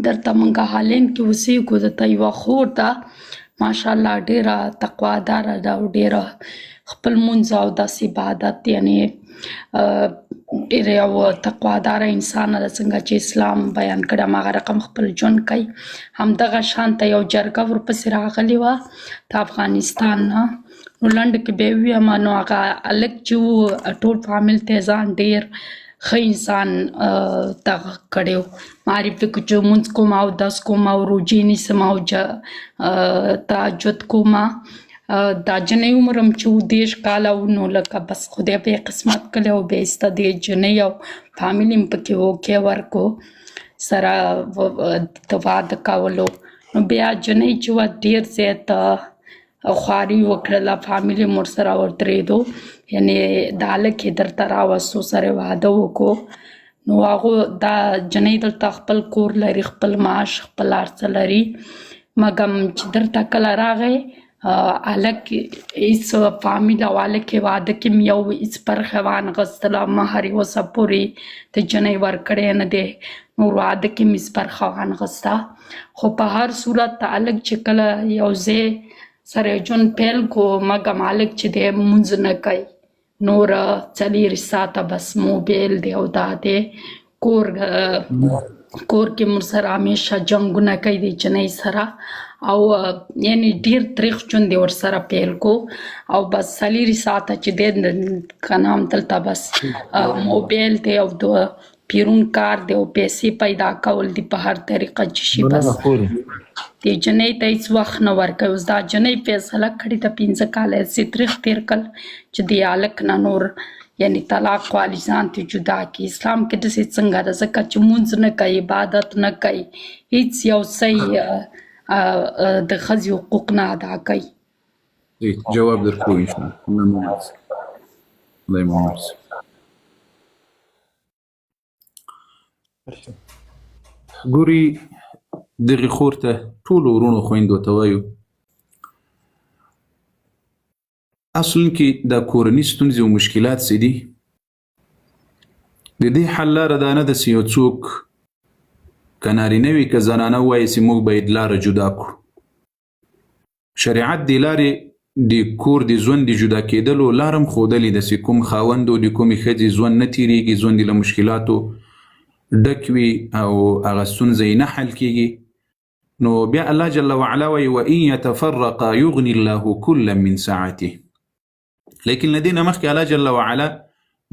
درته موږ هالند کې اوسېږو. دلته یوه خور ده ماشاءالله ډېره تقواداره ده او ډېره خپل لمونځ او داسې عبادت یعنې ډېره یو تقواداره انسانه ده. څنګه چې اسلام بیان کړی هماغه رقم خپل ژوند کوي. همدغه شانته یو جرګه ورپسې راغلې وه د افغانستان نه. نو لنډ کې به یې ووایم نو هغه هلک چې و ټول فامیل ته یې ځان ډېر ښه انسان دغه کړی و، معرفي کړو چې لمونځ کوم اودس کوم او روژې نیسم او تهجد کوم. دا جنۍ عمر هم چې و 10 کاله و نو لکه بس خدای به یې قسمت کړی و بېسته دې جنۍ او فامیل یې پکې اوکې ورکړو سره د واده کولو. نو بیا جنۍ چې وه ډېر زیات خواري وکړله، فامیل یې ورسره ودرېدو یعنې د هلک یې درته راوستو سره یې واده وکړو. نو هغو دا جنۍ دلته خپل کور لري، خپل معاش، خپل هر څه لري. مګم چې درته کله راغی هلک هېڅ فامیل او هلک یې واده کې م یو هېڅ برخه وانغېستله، مهر یې اوسه پورې د جنۍ ورکړی نه دی، نور واده کې م هېڅ برخه وانغېسته. خو په هر صورت هلک چې کله یو ځای سره یې ژوند پیل کړو مګم هلک چې دی لمونځ نه کوي، نور 4 ساعته بس موبایل دی او دا دی. کور کې مور سره همیشه جنګونه کوي د جنۍ سره او یعنې ډېر تریخ ژوند یې ورسره پیل کړو او بس 4 ساعته چې دی که نه همدلته بس موبایل دی او د پیرون کار دی او پیسې پیدا کول دي په هر طریقه چې شي. بس دې جنۍ ته هېڅ وخت نه ورکوي. اوس دا جنۍ فیصله کړې ده 5 کاله یې داسې تریخ تېر کړل چې دې هلک نه نور یعنې طلاق والی ځان ته جدا کړي. اسلام کې داسې څنګه ده ځکه چې لمونځ نه کوي، عبادت نه کوي، هېڅ یو څه د ښځې حقوق نه ادا کوي. جواب درکړو انشاءالله. ګوري دغې خور ته ټولو ورونو خویندو ته وایو اصلا کې دا کورني ستونزې او مشکلات څه دي د دې حل لاره دا نه ده چې یو څوک که نارینه وي که زنانه ووایي چې موږ باید لاره جدا کړو. شریعت دې لارې د کور د ژوند د جدا کېدلو لاره هم ښودلې ده چې کوم خاوند او د کومې ښځې ژوند نه تېرېږي، ژوند یې له مشکلاتو ډک وي او هغه ستونزه یې نه حل کېږي. نو بیا الله جل وعلا وایي وإن يتفرقا یغني الله کلا من سعته. لیکن له دې نه مخکې الله جل وعلا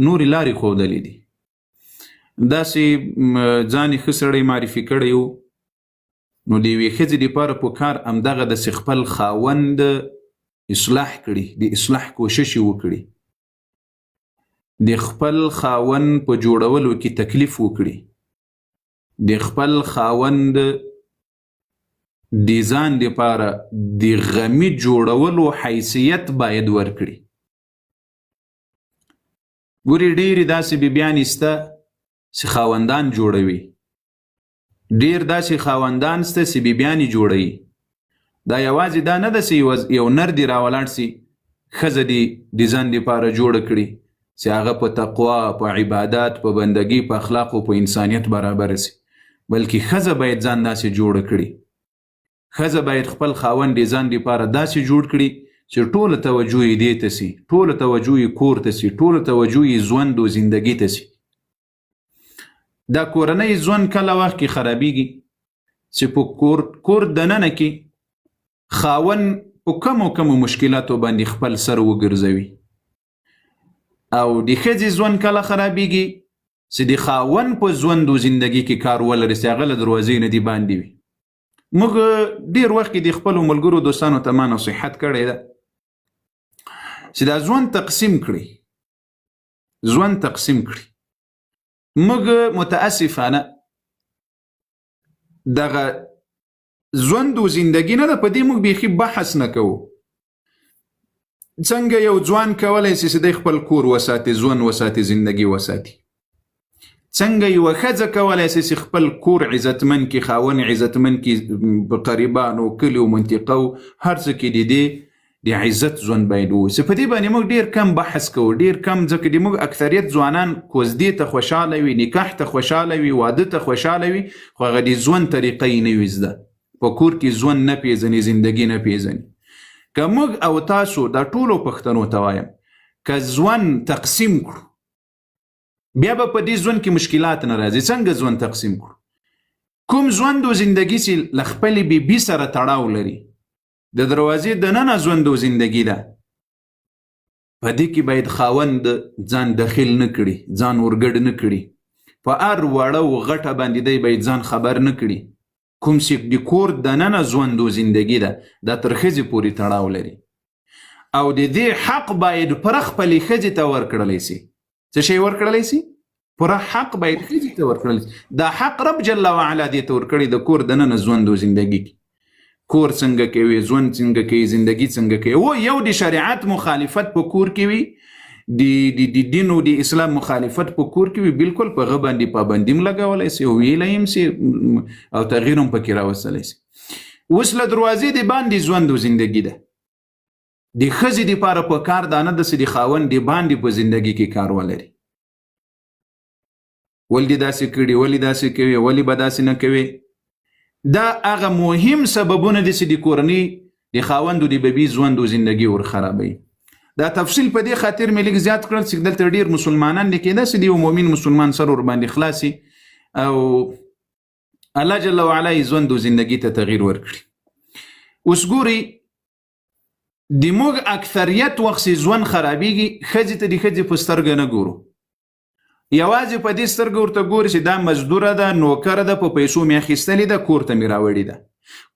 نورې لارې ښودلې دي. داسې ځان یې ښه سړی معرفي کړی و نو د یوې ښځې دپاره پکار همدغه داسې خپل خاوند اصلاح کړي، د اصلاح کوشش یې وکړي، د خپل خاوند په جوړولو کې تکلیف وکړي، د خپل خاوند د ځان دپاره د غمي جوړولو حیثیت باید ورکړي. ګورې ډېرې داسې بیبیانې شته چې خاوندان جوړوي، ډېر داسې خاوندان شته چې بیبیانې جوړوي. دا یوازې دا نه ده چې یو نر دې راولاړ شي ښځه دې د ځان دپاره جوړه کړي چې هغه په تقوا، په عبادت، په بندګي، په اخلاقو، په انسانیت برابر شي، بلکې ښځه باید ځان داسې جوړه کړي. ښځه باید خپل خاوند د ځان دپاره داسې جوړ کړي چې ټوله توجه یې دې ته شي، ټوله توجه یې کور ته شي، ټوله توجه یې ژوند او زندګي ته شي. دا کورنۍ ژوند کله وخت کې خرابېږي چې په کور دننه کې خاوند په کمو مشکلاتو باندې خپل سر وګرځوي او د ښځې ژوند کله خرابېږي چې د خاوند په ژوند او زندګي کې کار ولري چې هغه له دروازې نه دې باندې وي. موږ ډېر وخت کې د خپلو ملګرو دوستانو ته ما نصیحت کړی ده چې دا ژوند تقسیم کړي. موږ متاسفانه دغه ژوند او زندګي نه ده په دې موږ بیخي بحث نه کوو. څنګه یو ځوان کولی شي چې دی خپل کور وساتي، ژوند وساتي، زندګي وساتي؟ څنګه یوه ښځه کولی شي چې خپل کور عزتمن کړي، خاوند عزتمن کړي، په قریبانو، کلیو، منطقو، هر څه کې د دې د عزت ژوند باید واوسي. په دې باندې موږ ډېر کم بحث کوو، ډېر کم، ځکه د موږ اکثریت ځوانان کوزدې ته خوشحاله وي، نکاح ته خوشحاله وي، واده ته خوشحاله وي، خو هغه د ژوند طریقه یې نه وي زده، په کور کې ژوند نه پیژني، زندګي نه پیژني. که موږ او تاسو دا ټولو پښتنو ته وایم که ژوند تقسیم کړو بیا به په دې ژوند کې مشکلات نه راځي. څنګه ژوند تقسیم کړو؟ کوم ژوند و زندګي چې له خپلې بیبي سره تړاو لري، د دروازې دننه ژوند و زندګي ده، په دې کې باید خاوند ځان دخیل نه کړي، ځان ورګډ نه کړي، په هر وړه و غټه باندې دی باید ځان خبر نه کړي. کوم چې د کور دننه ژوند و زندګي ده دا تر ښځې پورې تړاو لري او د دې حق باید پوره خپلې ښځې ته ورکړلی سي. څه شی ورکړلی سي؟ پوره حق باید ښځې ته ورکړلی سي. دا حق رب جل وعلا دې ته ورکړی د کور دننه ژوند و زندګي کې. کور څنګه کوي، ژوند څنګه کوي، زندگی څنګه کوي. و یو د شریعت مخالفت په کور کې وي، د دین او د اسلام مخالفت په کور کې وي، بالکل په هغه باندې پابندي هم لګولی سي او ویلی هم سي او تغییر هم پکې راوستلی سي. اوس له دروازې د باندې ژوند او زندگی ده، د ښځې دپاره په کار دا نه ده چې د خاوند د باندې په زندگی کې کار ولري. ولې دې داسې کړي، ولې داسې کوي، ولې به داسې نه کوي. دا هغه مهم سببونه دي چې د کورنۍ د خاوند او د بیبي ژوند او زندګي ور خرابوي. دا تفصیل په دې خاطر مې لږ زیات کړل چې دلته ډېر مسلمانان دي کېدای شي د یو مؤمن مسلمان سر ور باندې خلاصي او الله جل وعلا یې ژوند او زندګي ته تغییر ورکړي. اوس ګورئ د موږ اکثریت وخت چې ژوند خرابېږي، ښځې ته د ښځې په سترګه نه ګورو، یوازې په دې سترګه ورته ګوري چې دا مزدوره ده، نوکره ده، په پیسو مې اخیستلې ده، کور ته مې راوړې ده.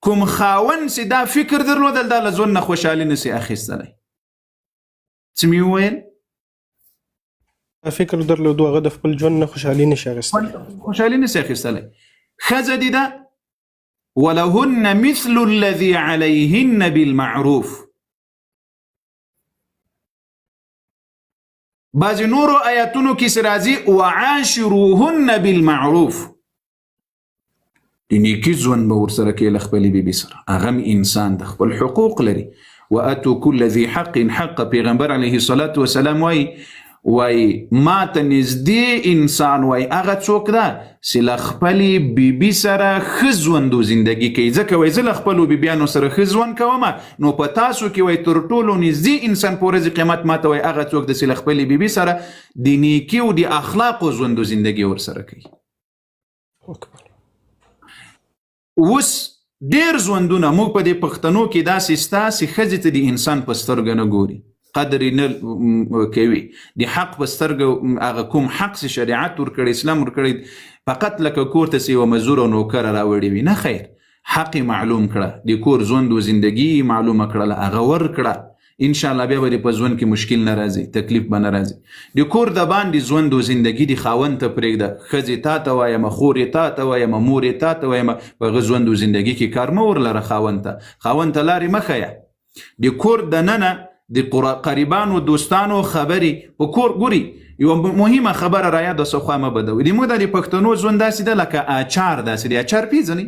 کوم خاوند چې دا فکر درلودل دا له ژوند نه خوشحالي نسي اخیستلی. څه مې وویل؟ فکر درلودو هغه د خپل ژوند نه خوشحالي نشي اخیستلی، خوشحالي نسي اخیستلی. ښځه دې ده ولهن مثل الذي عليهن بالمعروف. بعض نورو آیاتونو کې سرازي وعاشروهن بالمعروف، د نیکي ژوند به ورسره کوي له خپلې بیبي سره. هغه هم انسان د خپل حقوق لري. واتو کل ذي حق حق. پیغمبر علیه الصلاة والسلام وای ما ته نږدې انسان وای هغه څوک ده چې له خپلې بیبي سره ښه ژوند و زندګي کوي. ځکه وایي زه له خپلو بیبیانو سره ښه ژوند کوم، نو په تاسو کې وایي تر ټولو نږدې انسان په ورځ قیامت ما ته وایي هغه څوک ده چې له خپلې بیبي سره د نیکي او د اخلاقو ژوند و زندګي ورسره کوي. اوس ډېر ژوندونه موږ په دې پښتنو کې داسې سته چې ښځې ته د انسان په سترګه نه ګوري، قدر نه کوي. د حق په سترګه هغه کوم حق چې شریعت ورکړی، اسلام ورکړی، فقط لکه کور ته چې یوه مزدوره نوکره راوړې وي. نه خیر، حق معلوم کړه، د کور ژوند و زندګي معلومه کړله، هغه ورکړه. انشاءالله بیا به په ژوند کې مشکل نه راځي، تکلیف به نه راځي. د کور د باندې ژوند و زندګي د خاوند ته پرېږده. ښځې تا ته وایم، خور یې تا ته وایم، مور یې تا ته وایم، په هغه ژوند و زندګي کې کار مه ورلره. خاوند ته لارې مه ښیه. د کور دننه د قریبانو دوستانو خبرې په کور ګوري. یو مهمه خبره را یاده سه خوا مه بدوي. د موږ د پښتنو ژوند داسې ده لکه اچار، داسې دی. اچار پیژنئ؟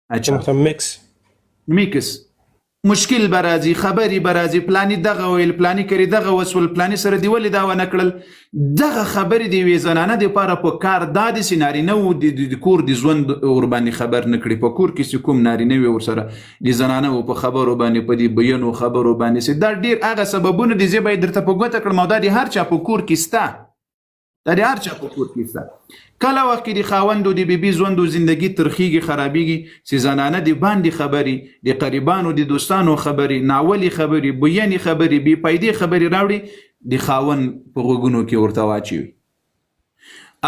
اچار میکس. مشکل به راځي، خبرې به راځي، پلاني دغه ویل، پلاني کړي دغه وسول، پلاني سره دې ولې دا ونه کړل. دغه خبرې د یوې زنانه دپاره په کار دا دي چې نارینه و د کور د ژوند ورباندې خبر نه کړي. په کور کې چې کوم نارینه وي ورسره د زنانه و په خبرو باندې، په دې بیانو خبرو باندې، دا ډېر هغه سببونه دي زه باید درته په ګوته کړم او دا د هر چا په کور کې سته، دا د هر چا په کور کې سته. کله وخت کې د خاوند او د بیبي ژوند او زندګي ترخیږي، خرابېږي، چې زنانه د باندې خبرې، د قریبانو د دوستانو خبرې، ناولې خبرې، بیانې خبرې، بې فایدې خبرې راوړي، د خاوند په غوږونو کې ورته واچوي.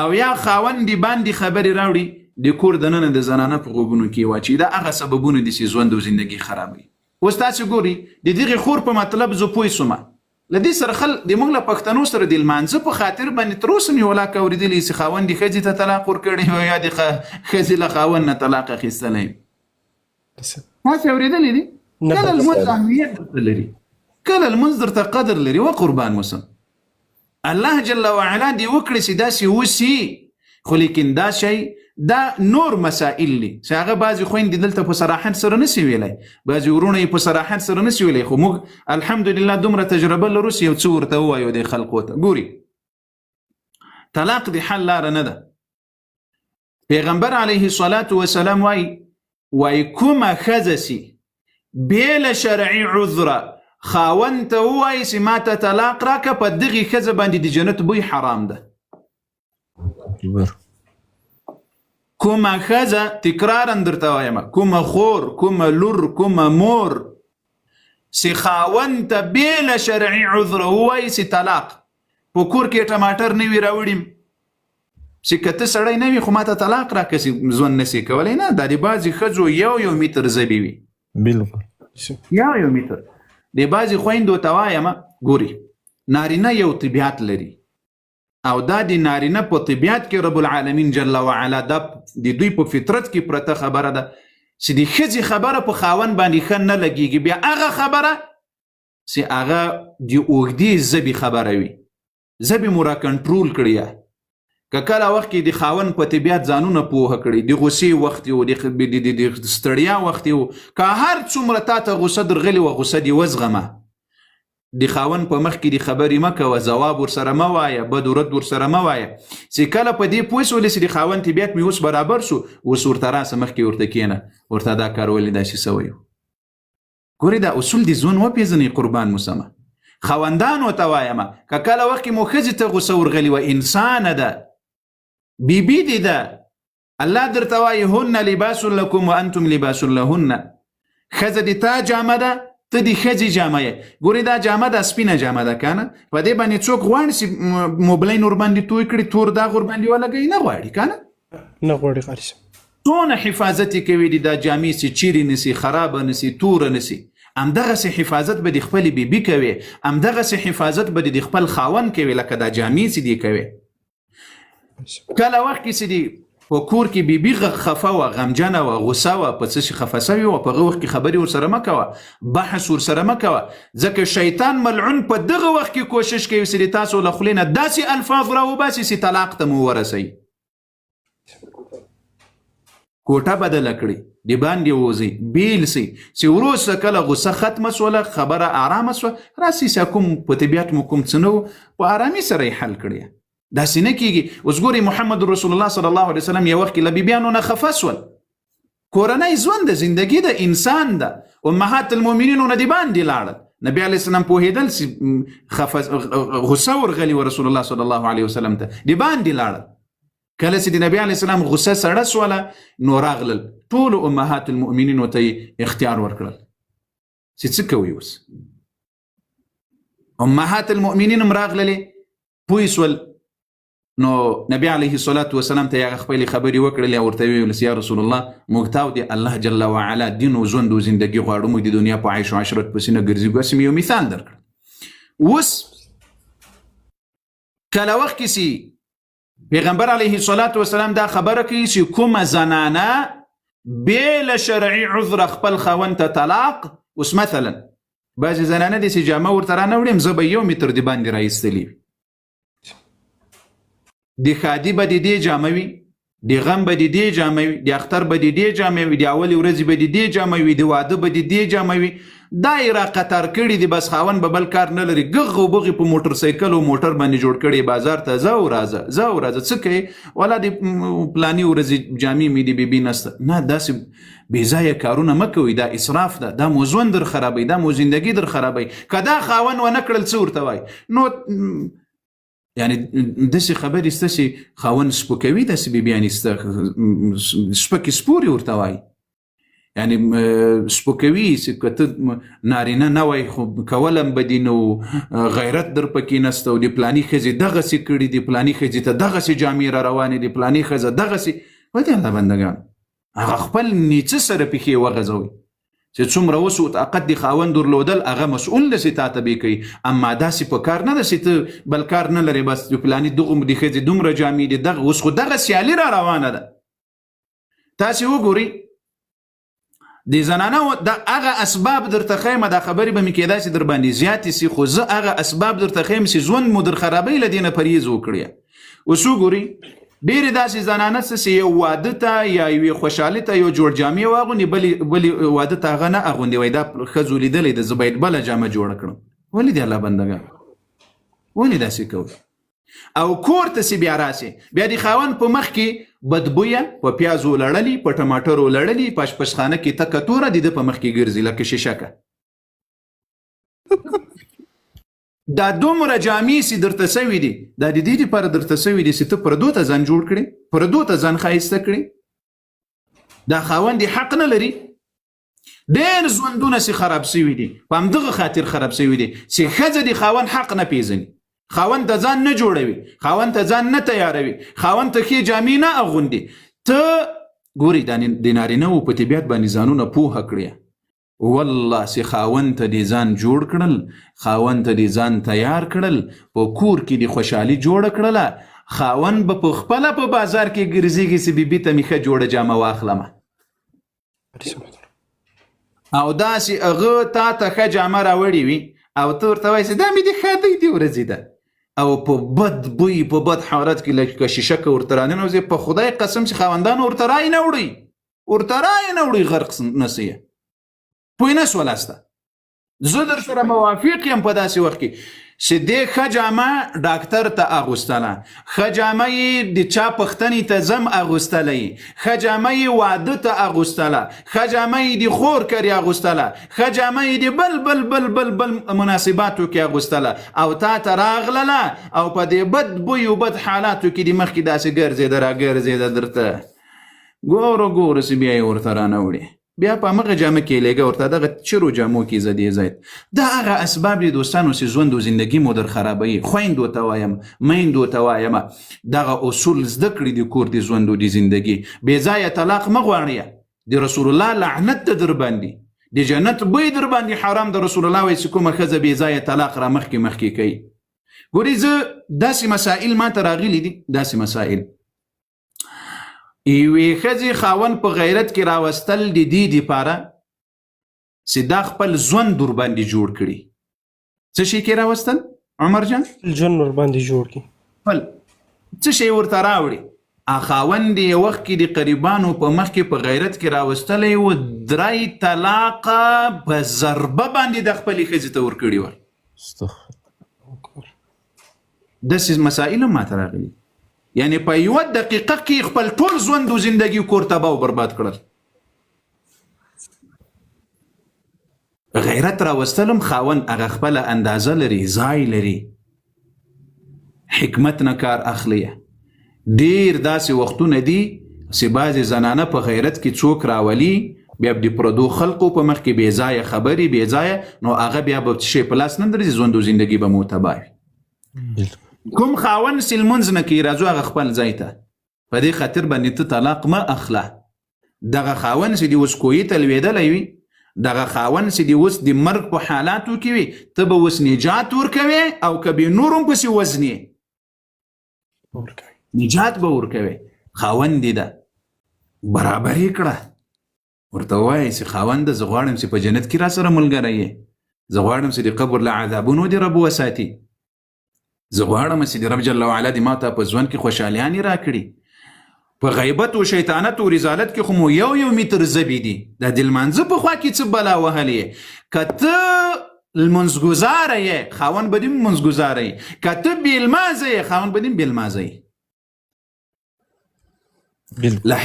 او یا خاوند د باندې خبرې راوړي، د کور دننه د زنانه په غوږونو کې واچوي. دا هغه سببونه دي چې ژوند او زندګي خرابوي. اوس تاسو ګورئ د دغې خور په مطلب زه پوه شوم. له دې سره د موږ له پښتنو سره د لمانځه په خاطر باندې تر اوسه مې ولاکه اورېدلي چې خاوند د ښځې ته طلاق ورکړی وي یا د ښځې له خاوند نه طلاق اخیستلی وي. تاسې اورېدلی دي؟ کله لمونځ اهمیت درته لري، کله لمونځ درته قدر لري. وقربان وسم الله جل وعلا دې وکړي چې داسې وسي، خو لیکن دا شی دا نور مسائل دي چې هغه بعضې خویندې دلته په صراحت سره نسي ویلی، بعضې ورونه یې په صراحت سره نسي ویلی، خو موږ الحمدلله دومره تجربه لرو چې یو څه ورته ووایو دې خلقو ته. ګوري طلاق د حل لاره نه ده. پیغمبر علیه الصلاة والسلام وایي کومه ښځه سي بې له شرعي عذره خاوند ته ووایي چې ما ته طلاق راکړه، په دغې ښځه باندې د جنت بوی حرام ده. کومه ښځه تکرارا درته وایم، کومه خور، کومه لور، کومه مور چې خاوند ته بې له شرعي عذره ووایي چې طلاق، په کور کې ټماټر نه وي راوړیم چې که ته سړی نه وي خو ما ته طلاق راکړه چې ژوند نسي کولی، نه دا د بعضې ښځو یو میتر ژبې وي، بالکل یو میتر. د بعضې خویندو ته وایم ګوري نارینه یو طبیعت لري او دا د نارینه په طبیعت کې رب العالمین جل وعلا دا د دوی په فطرت کې پرته خبره ده چې د ښځې خبره په خاوند باندې ښه نه لګېږي، بیا هغه خبره چې هغه د اوږدې ژبې خبره وي، ژبې مو را کنټرول کړې، که کله وخت کې د خاوند په طبیعت ځانونه پوهه کړي، د غصې وخت و، د ستړیا وخت و، که هر څومره تا ته غصه درغلې وه غصه دې وزغمه، د خاوند په مخ کې د خبرې مه کوه، ځواب ورسره مه وایه، بد ورد ورسره مه وایه، چې کله په دې پوه شولې چې د خاوند طبیعت مې اوس برابر شو، اوس ورته راسه مخکې ورته کښېنه، ورته دا کار ولې داسې سوی و. ګورې دا اصول د ژوند وپېژنئ قربان موسمه. خاوندانو ته وایم که کله وخت کې مو ښځې ته غصه ورغلې وه، انسانه ده، بیبي دې ده، الله درته وایي هن لباس لکم وانتم لباس لهن، ښځه د تا جامه ده، ته د ښځې جامه یې. ګورې دا جامه ده سپینه جامه ده که نه، په دې باندې څوک غواړي چې موبلین ورباندې توی کړي، تور داغ ورباندې ولګوي، نه غواړي که نه، نه غواړي قاري صاحب. څونه حفاظت یې کوي دا جامې چې چیرې نسي، خرابه نسي، توره نسي. همدغسې حفاظت به د خپلې بیبي کوي، همدغسې حفاظت به د خپل خاوند کوي لکه دا جامې چې دی کوي. کله وخت کې چې دی په کور کې بیبي خفه وه، غمجنه وه، غصه وه، په څه شي خفه سوې وه، په هغه وخت کې خبرې ورسره مه کوه، بحث ورسره مه کوه، ځکه شیطان ملعون په دغه وخت کې کوشش کوي چې د تاسو له خولې نه داسې الفاظ راوباسي چې طلاق ته مو ورسوي، کوټه بدله کړي، د باندې ووځي، بیل سي، چې وروسته کله غصه ختمه سوله، خبره آرامه سوه، راسي چې کوم په طبیعت مو کوم څه نه و په آرامي سره یې حل کړي. داسې نه کېږي. اوس ګورئ محمد رسول الله صلی الله علیه وسلم یو وخت کې له بیبیانو نه خفه سول، کورنۍ ژوند ده، زندګي ده، انسان ده، امهات المؤمنینو نه د باندې لاړل، نبی علیه السلام پوهېدل چې غصه ورغلي و رسول الله صلی الله علیه وسلم ته، د باندې لاړل. کله چې د نبی علیه السلام غصه سړه سوله نو راغلل ټولو امهات المؤمنینو ته یې اختیار ورکړل چې څه کوي. اوس امهات المؤمنین هم راغللې پوه سول، نو نبی علیه الصلاة والسلام ته هغه خپلې خبرې وکړلې او ورته ویل چې یا رسول الله موږ تاو د الله جل وعلا دین او ژوند او زندګي غواړو، موږ د دنیا په عیش او عشرت پسې نه ګرځو. ګوسم یو مثال درکړم. اوس کله وخت کې چې پیغمبر علیه الصلاة والسلام دا خبره کوي چې کومه زنانه بې له شرعي عذر خپل خاوند ته طلاق، اوس مثلا بعضې زنانه داسې جامه ورته رانه وړم زه به یو متر د باندې رایستلي وي، د ښادي به د دې جامه وي، د غم به د دې جامه وي، د اختر به د دې جامه وي، د اولې ورځې به د دې جامه وي، د واده به د دې جامه وي. دا یې را قطار کړي دي، بس خاوند به بل کار نه لري، ګغ او بغې په موټر سایکل او موټر باندې جوړ کړي، بازار ته ځه او راځه، ځه او راځه، څه کوي والا د پلاني ورځې جامې مې د بیبي نسته. نه داسې بېځایه کارونه مه کوئ، دا اسراف ده، دا مو ژوند در خرابوي، دا مو زندګي در خرابوي. که دا خاوند ونه کړل څه ورته وایي؟ نو یعنی داسې خبرې سته چې خاوند سپکوي، داسې بیبیانې سته سپکې سپورې ورته وایي، یعنی سپکوي چې که ته نارینه نه وای خو کولم به دي، نو غیرت در پکې نسته، او د پلاني ښځې دغسې کړي دي، پلاني ښځې ته دغسې جامې را روانې دي، پلاني ښځه دغسې. ودې الله بندګان هغه خپل نیڅه سره پښې وغځوئ چې څومره اوس طاقت د خاوند درلودل هغه مسؤل ده چې تا ته به کوي، اما داسې په کار نه ده چې ته بل کار نه لرې، بس د پلاني دغه د ښځې دومره جامې دي، دغه اوس خو دغه سیالي را روانه ده. تاسې وګورئ د زنانه هغه اسباب درته ښیم، دا خبرې به مې کېدای چې در باندې زیاتې سي، خو زه هغه اسباب درته ښیم چې ژوند مو در خرابوي، له دې نه پرهیز وکړئ. اوس وګورئ ډېرې داسې زنانه څه یو واده ته یا یوې خوشحالۍ ته یو جوړ جامې واغوندي بلې واده ته هغه نه اغوندي وایي دا ښځو لیدلی ده زه باید بله جامه جوړه کړم. ولې د الله بندګان ولې داسې کوي؟ او کور ته چې بیا راسې بیا د خاوند په مخ کې بدبویه په پیازو لړلي په ټماټرو لړلي په اشپزخانه کې تکه توره د ده په مخ کې ګرځي لکه شیشکه. دا دومره جامې چې درته سوي دي دا د دې دپاره درته سوي دي چې ته پردو ته ځان جوړ کړې پردو ته ځان ښایسته کړې. دا خاوند حق نه لري. ډېر ژوندونه چې خراب سوي دي په همدغه خاطر خراب سوي دي چې ښځه د خاوند حق نه پیژني، خاوند ته ځان نه جوړوي، خاوند ته ځان نه تیاروي، خاوند ته ښې جامې نه اغوندي. ته ګوري د نارینهو په طبیعت باندې ځانونه پوهه کړي. والله چې خاوند ته دې ځان جوړ کړل، خاوند ته دې ځان تیار کړل، په کور کې د خوشحالي جوړه کړله، خاوند به په خپله په بازار کې ګرځېږي چې بیبي ته مې ښه جوړه جامه واخلمه او داسې هغه تا ته ښه جامه راوړې وي او ته ورته وایې چې دا مې د ښادۍ دې ورځې ده او په بد بوی په بد حالت کې لکه شیشکه ورته راننوځي. په خدای قسم چې خاوندانو ورته رای نه وړئ غرق نه سي. پوه نه شولاسته. زه در سره موافق یم په داسې وخت کې چې دې ښه جامه ډاکټر ته اغوستله، ښه جامه یې د چا پښتنې ته ځم اغوستله، ښه جامه یې واده ته اغوستله، ښه جامه یې د خور کرې اغوستله، ښه جامه یې د بل بل بل بل بل مناسباتو کې اغوستله او تا ته راغلله او په دې بد بوی و بد حالاتو کې د مخکې داسې ګرځېده راګرځېده درته ګوره چې بیا یې ورته رانه بیا په همغه جامه کې لېږه ورته دغه چرو جامو کې زدې زید. دا هغه اسباب دي دوستانو چې ژوند و زندګي مو در خرابوي. خویندو ته وایم، میندو ته وایم، دغه اصول زده کړي د کور د ژوند و د زندګي. بې ځایه طلاق مه غواړئ. د رسول الله لعنت ده در باندې، د جنت بوی در باندې حرام. د رسول الله وایي چې کومه ښځه بې ځایه طلاق را مخکې کوي. ګورې زه داسې مسائل ما ته راغلي دي، داسې مسائل یوې ښځې خاوند په غیرت کې راوستل د دې دپاره چې دا خپل ژوند در باندې جوړ کړي. څه شي کې راوستل عمر جان؟ ژوند ور باندې جوړ کړي. خپل څه شی ورته راوړي. خاوند یې وخت کې د قریبانو په مخ کې په غیرت کې راوستلی و 3 طلاقه په ضربه باندې د خپلې ښځې ته ورکړي ول. داسې مسائل هم ماته راغلي. یعنی په یوه دقیقه کې خپل ټول ژوند و زندګي کور تباه و برباد کړل. غیرت راوستلم خاوند هغه خپله اندازه لري، ځای لري، حکمت نه کار اخلي. ډېر داسې وختونه دي چې بعضې زنانه په غیرت کې څوک راولي بیا د پردو خلقو په مخ کې بې ځایه خبرې بې ځایه نو هغه بیا به شی په لاس نه درځي، ژوند و زندګي به مو تباه وي. کوم خاوند چې لمونځ نه کوي راځو هغه خپل ځای ته په دې خاطر باندې ته طلاق مه اخله. دغه خاوند چې د اوس کوهي ته لوېدلی وي، دغه خاوند چې د اوس د مرګ په حالاتو کې وي، ته به اوس نجات ورکوې او که بې نور هم پسې وزنې نجات به ورکوې. خاوند دې ده برابر یې کړه، ورته ووایې چې خاونده زه غواړم چې په جنت کې را سره ملګری یې، زه غواړم چې د قبر له عذابونو دې رب وساتي، زه غواړم چې د رب جل وعلا دې ما ته په ژوند کې خوشحالیانې راکړي. په غیبت و شیطانت و رضالت کې خو مو یو متر زبې دي. دا د لمانځه په خوا کې څه بلا وهلې. که ته لمونځګزاره یې خاوند به دې لمونځګزاره یې، که ته بېلمازه یې خاوند به دې بېلمازه یې. له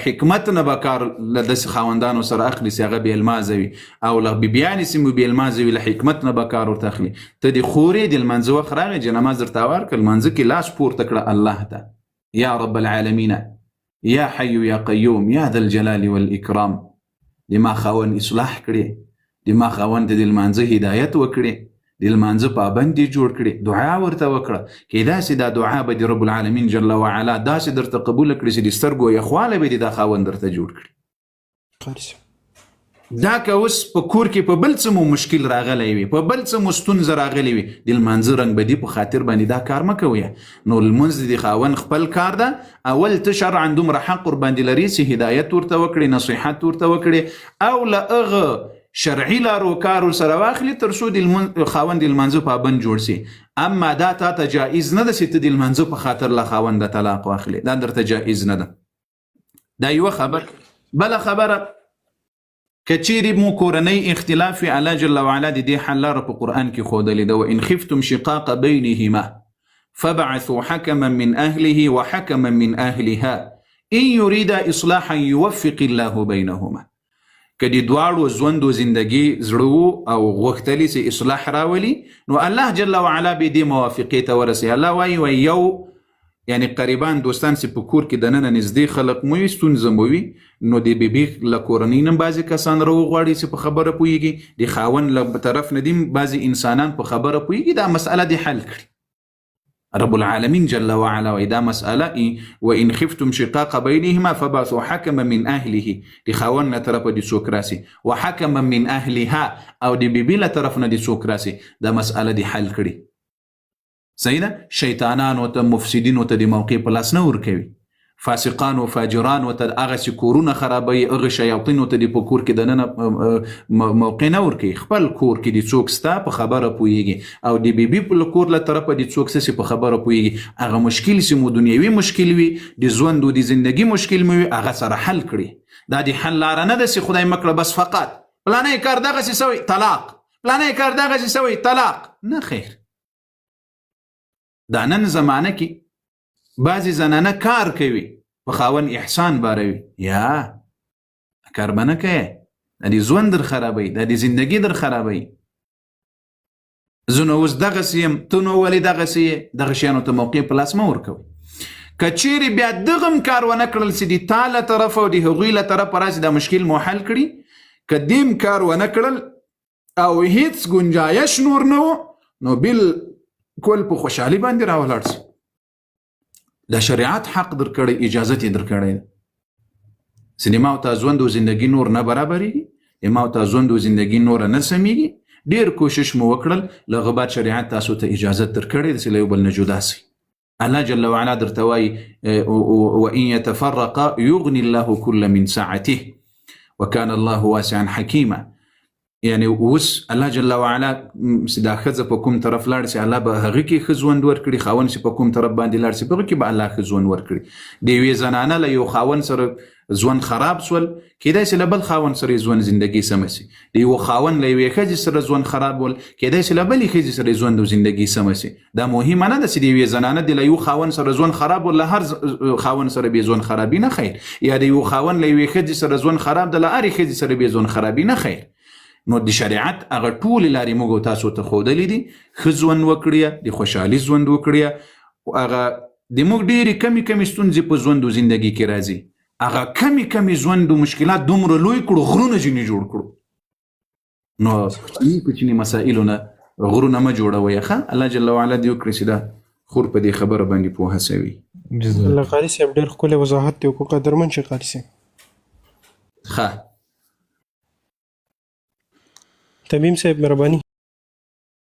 حکمت نه به کار له داسې خاوندانو سره اخلي چې هغه بېلمازه وي او له بیبیانې چې مو بېلمازه وي له حکمت نه به کار ورته اخلي. ته د خورې د لمانځه وخت راغی چې نماز درته ورکړه، لمانځه کې لاس پورته کړه الله ته، یا رب العالمین یا حی یا قیوم یا ذا الجلال والاکرام. د ما خاوند اصلاح کړي، د ما خاوند ته د لمانځه هدایت وکړي، د لمانځه پابند یې جوړ کړي، دعا ورته وکړه. کیدای شي دا دعا به د رب العالمین جل وعلا داسې درته قبوله کړي چې د سترګو یخوالی به دې دا خاوند درته جوړ کړي. دا که اوس په کور کې په بل څه مو مشکل راغلی وي، په بل څه مو ستونزه راغلی وي، د لمانځه رنګ بدي په خاطر باندې دا کار مه کوئ. نو لمونځ د خاوند خپل کار ده. اول ته شرعا دومره حق ورباندې لري چې هدایت ورته وکړي، نصیحت ورته وکړي او له هغه شرعي لارو کارو سره واخلي تر څو د خاوند د لمانځه پابند جوړ سي. اما دا تا ته جایز نه ده چې ته د لمانځه په خاطر له خاونده طلاق واخلې، دا درته جایز نه ده. دا یوه خبر. بله خبره، که چیرې مو کورنۍ اختلاف وي، الله جل وعلا د دې حل لاره په قرآن کې ښودلې ده: وان خفتم شقاق بینهما فبعثوا حكما من أهله وحكما من أهلها إن يريد إصلاحا يوفق الله بينهما. که د دواړو ژوند و زندگی زړه او غوښتلي چې اصلاح راولي، نو الله جل وعلا به دې موافقې ته ورسوي. الله وایي یو یعنی قریبان دوستان چې په کور کې دننه نږدې خلک مو وي، ستونزه مو وي، نو د بیبي له کورنۍ نه بعضې کسان راوغواړي چې په خبره پوهېږي، د خاوند له طرف نه دي بعضې انسانان په خبره پوهېږي، دا مسئله دې حل کړي. رب العالمین جل وعلا وایي دا مسئله وان خفتم شقاق بینهما فبعثوا حکما من اهله، د خاوند له طرفه د څوک راسي، وحکما من اهلها او د بیبي له طرف نه د څوک راسي، دا مسئله دې حل کړي. صحیح ده؟ شیطانانو ته مفسدینو ته د موقع په لاس نه ورکوي، فاسقانو فاجرانو ته هغه چې کورونه خرابوي، هغه شیاطینو ته د په کور کې دننه موقع نه ورکوي. خپل کور کې د څوک ستا په خبره پوهېږي او د بیبي په کور له طرفه د څوک څه په خبره پوهېږي، هغه مشکل چې مو دنیوي مشکل وي، د ژوند او د زندګي مشکل مو وي، هغه سره حل کړي. دا د حل لاره نه ده چې خدای مکړه بس فقط پلانی کار دغسې سوی طلاق، پلانی کار دغسې سوی طلاق. نه خیر. دا نن زمانه کې بعضې زنانه کار کوي، په خاوند احسان باروي، یا کار به نه کوي، دا د ژوند در خرابوي، دا د زندګي در خرابوي. زه نو اوس دغسې یم، ته نو ولې دغسې یې؟ دغه شیانو ته موقع په لاس مه ورکوئ. که چیرې بیا دغه کار ونه کړل چې د تا له طرفه او د هغوی له طرفه راشي دا مشکل مو حل کړي، که دیم کار ونه کړل او هیڅ گنجایش نور نه و، نو بالکل په خوشحالي باندې راولاړ شي. دا شریعت حق در کړی، اجازت یې در کړی چې د ما او تا ژوند او زندګي نور نه برابرېږي، د ما او تا ژوند او زندګي نوره نه سمیږي. ډېر کوشش مو وکړل، له هغه بعد شریعت تاسو ته اجازت در کړی چې له یو بل نه جدا سئ. الله جل وعلا درته وایي وان يتفرقا يغني الله كل من سعته وكان الله واسعا حکیما. یعنی اوس الله جل وعلا دا ښځه په کوم طرف لاړ شي، الله به هغه کې ښه ژوند ورکړي، خاوند چې په کوم طرف باندې لاړ شي په هغه کې به الله ښه ژوند ورکړي. د یوې زنانه له یو خاوند سره ژوند خراب سول، کیدای شي له بل خاوند سره ژوند زندگی سمه شي. د یو خاوند له یوې ښځې سره ژوند خراب ول، کیدای شي له بلې ښځې سره ژوند او زندگی سمه شي. دا مهمه نه ده چې د یوې زنانه د له یو خاوند سره ژوند خراب ول، له هر خاوند سره به ژوند خرابي نه خیر، یا د یو خاوند له یوې ښځې سره ژوند خراب د له هرې ښځې سره به ژوند خرابي نه خیر. نو د شریعت هغه ټولې لارې موږ تاسو ته ښودلې دي، ښه ژوند وکړئ، د خوشحالي ژوند وکړئ. هغه د موږ ډېرې کمې ستونزې په ژوند او زندګي کې راځي، هغه کمې ژوند او مشکلات دومره لوی کړو، غرونه ځینې جوړ کړو. نو کوچني مسایلو نه غرونه مه جوړوئ. ښه، الله جل وعلا دې وکړي چې دا خور په دې خبره باندې پوهه سوي. الله قاري صاحب ډېر ښکلی وضاحت دی وکړو، قدرمن شي قاري صاحب. ښه تمیم صاحب مهرباني.